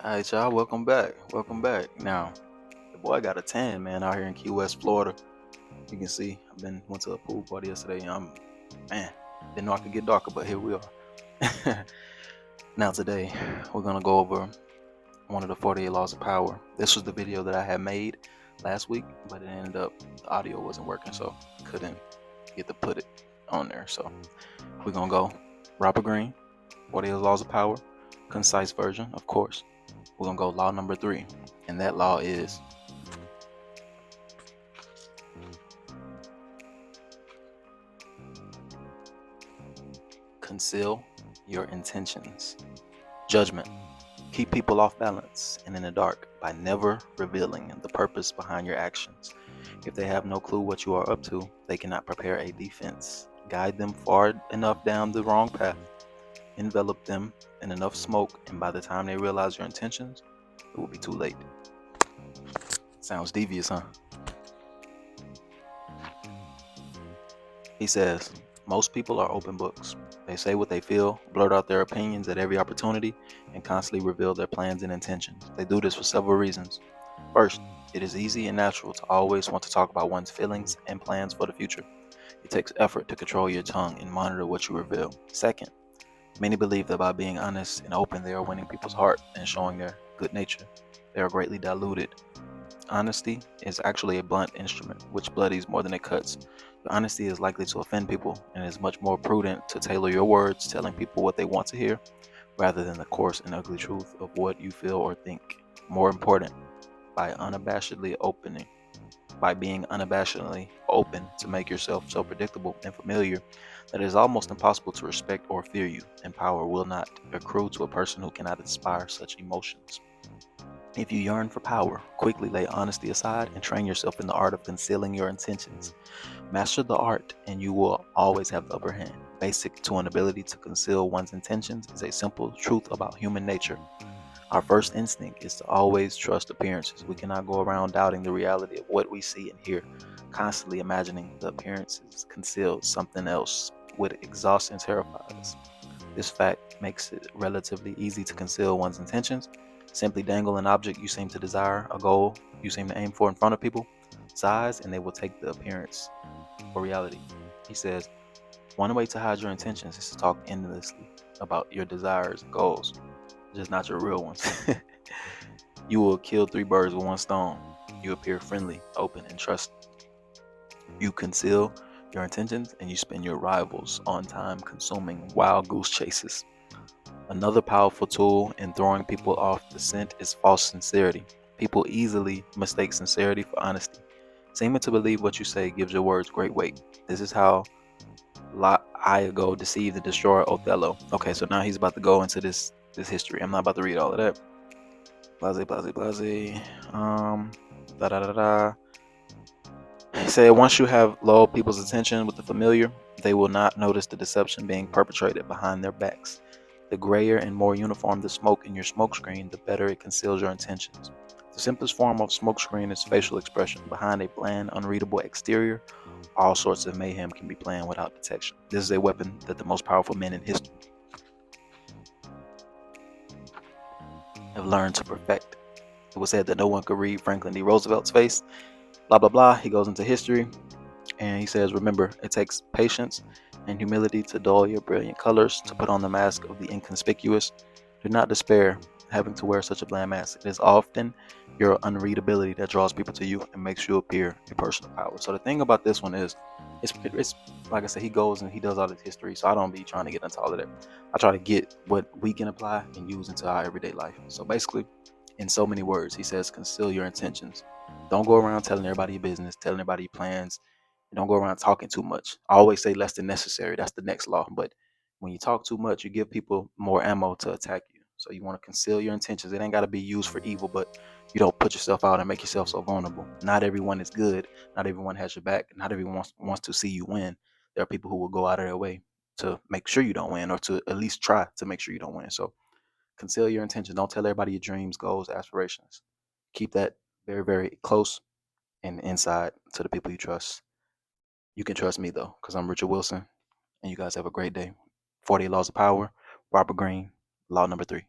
All right, y'all. Welcome back. Welcome back. Now, the boy got a tan, man, out here in Key West, Florida. You can see. Went to a pool party yesterday. Man, didn't know I could get darker, but here we are. Now today, we're gonna go over one of the 48 laws of power. This was the video that I had made last week, but it ended up the audio wasn't working, so couldn't get to put it on there. So we're gonna go Robert Greene, 48 laws of power, concise version, of course. We're gonna go law number 3, and that law is conceal your intentions. Judgment. Keep people off balance and in the dark by never revealing the purpose behind your actions. If they have no clue what you are up to, they cannot prepare a defense. Guide them far enough down the wrong path. Envelop them in enough smoke, and by the time they realize your intentions, it will be too late. Sounds devious, huh? He says, most people are open books. They say what they feel, blurt out their opinions at every opportunity, and constantly reveal their plans and intentions. They do this for several reasons. First, it is easy and natural to always want to talk about one's feelings and plans for the future. It takes effort to control your tongue and monitor what you reveal. Second, many believe that by being honest and open, they are winning people's heart and showing their good nature. They are greatly diluted. Honesty is actually a blunt instrument, which bloodies more than it cuts. Your honesty is likely to offend people, and it is much more prudent to tailor your words, telling people what they want to hear, rather than the coarse and ugly truth of what you feel or think. More important, by being unabashedly open to make yourself so predictable and familiar that it is almost impossible to respect or fear you, and power will not accrue to a person who cannot inspire such emotions. If you yearn for power, quickly lay honesty aside and train yourself in the art of concealing your intentions. Master the art and you will always have the upper hand. Basic to an ability to conceal one's intentions is a simple truth about human nature. Our first instinct is to always trust appearances. We cannot go around doubting the reality of what we see and hear, constantly imagining the appearances conceal something else would exhaust and terrify us. This fact makes it relatively easy to conceal one's intentions. Simply dangle an object you seem to desire, a goal you seem to aim for in front of people, size, and they will take the appearance for reality. He says, one way to hide your intentions is to talk endlessly about your desires and goals, just not your real ones. You will kill 3 birds with one stone. You appear friendly, open, and trusting. You conceal your intentions and you spend your rivals on time-consuming wild goose chases. Another powerful tool in throwing people off the scent is false sincerity. People easily mistake sincerity for honesty. Seeming to believe what you say gives your words great weight. This is how Iago deceived and destroyed Othello. Okay, so now he's about to go into this history. I'm not about to read all of that. Blase. Da da da da. He said, once you have lulled people's attention with the familiar, they will not notice the deception being perpetrated behind their backs. The grayer and more uniform the smoke in your smokescreen, the better it conceals your intentions. The simplest form of smokescreen is facial expression. Behind a bland, unreadable exterior, all sorts of mayhem can be planned without detection. This is a weapon that the most powerful men in history have learned to perfect. It was said that no one could read Franklin D. Roosevelt's face. Blah, blah, blah. He goes into history and he says, remember, it takes patience and humility to dull your brilliant colors, to put on the mask of the inconspicuous. Do not despair having to wear such a bland mask. It is often your unreadability that draws people to you and makes you appear a person of power. So the thing about this one is, it's like I said, he goes and he does all this history, so I don't be trying to get into all of that. I try to get what we can apply and use into our everyday life. So basically, in so many words, he says, conceal your intentions. Don't go around telling everybody your business, telling everybody your plans. Don't go around talking too much. I always say less than necessary. That's the next law. But when you talk too much, you give people more ammo to attack you. So you want to conceal your intentions. It ain't got to be used for evil, but you don't put yourself out and make yourself so vulnerable. Not everyone is good. Not everyone has your back. Not everyone wants to see you win. There are people who will go out of their way to make sure you don't win, or to at least try to make sure you don't win. So conceal your intentions. Don't tell everybody your dreams, goals, aspirations. Keep that very, very close and inside to the people you trust. You can trust me though, because I'm Richard Wilson, and you guys have a great day. 48 Laws of Power, Robert Greene, law number 3.